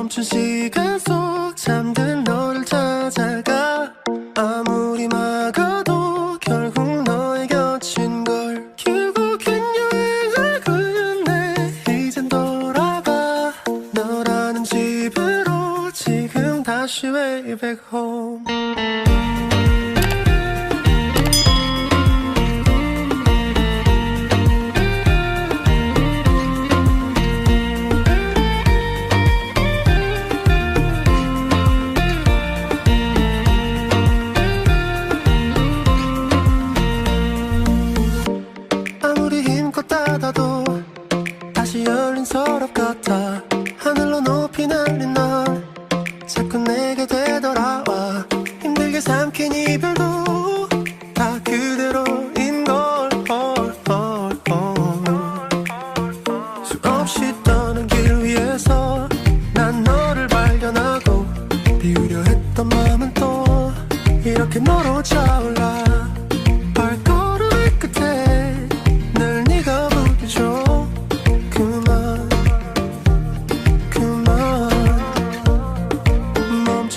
멈춘 시간 속 잠든 너를 찾아가 아무리 막아도 결국 너의 곁인 걸 결국엔 여행을 끝내 이젠 돌아가 너라는 집으로 지금 다시 way back home 다시 열린 서랍 같아 하늘로 높이 날린 넌 자꾸 내게 되돌아와 힘들게 삼킨 이별도 다 그대로인 걸 수없이 떠난 길 위에서 난 너를 발견하고 비우려 했던 마음은 또 이렇게 너로 차올라 발걸음의 끝에 늘 네가 부딪혀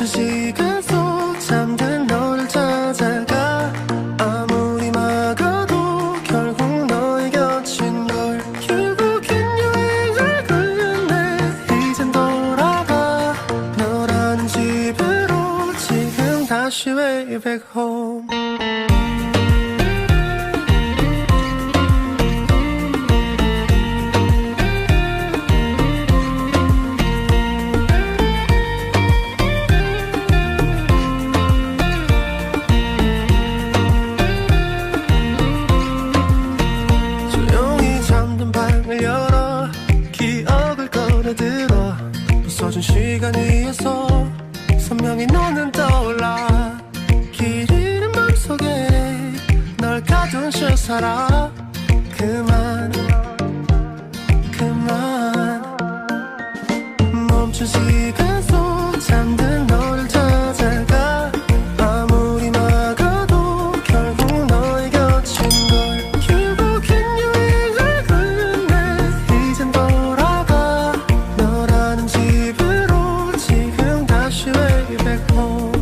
시간 속 잠든 너를 찾아가 아무리 막아도 결국 너의 곁인 걸 결국엔 여행을 끝내 이젠 돌아가 너라는 집으로 지금 다시 way back home 기억을 꺼내들어 부서진 시간 위에서 선명히 너는 떠올라. 길 잃은 맘속에 널 가둔 채 살아. 그만 멈춘 시간 속 잠든 너를 찾아가. 아무리 막아도 결국 너의 곁인 걸. 결국엔 여행을 끝내 이젠 돌아가. 너라는 집으로 지금 다시 way back home.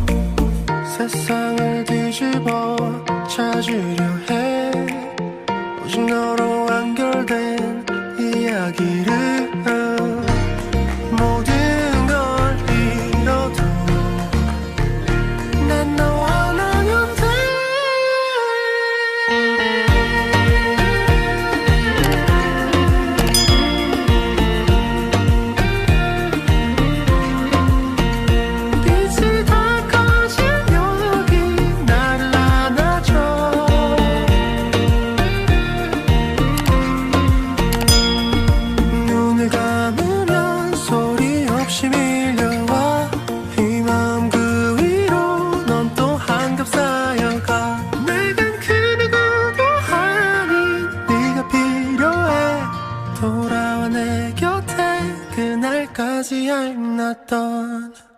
세상을 뒤집어 찾으려 해. 오직 너로 완결된 이야기를. 모든 걸 잃어도 난 너와 나면 돼. 빛이 다 꺼진 여기 나를 안아줘. 눈을 감으면 소리 없이 밀려와. 이 마음 그 위로 넌 또 한겹 쌓여가. 내겐 그 누구도 아닌 네가 필요해. 돌아와 내 곁에 그날까지 I'm not done.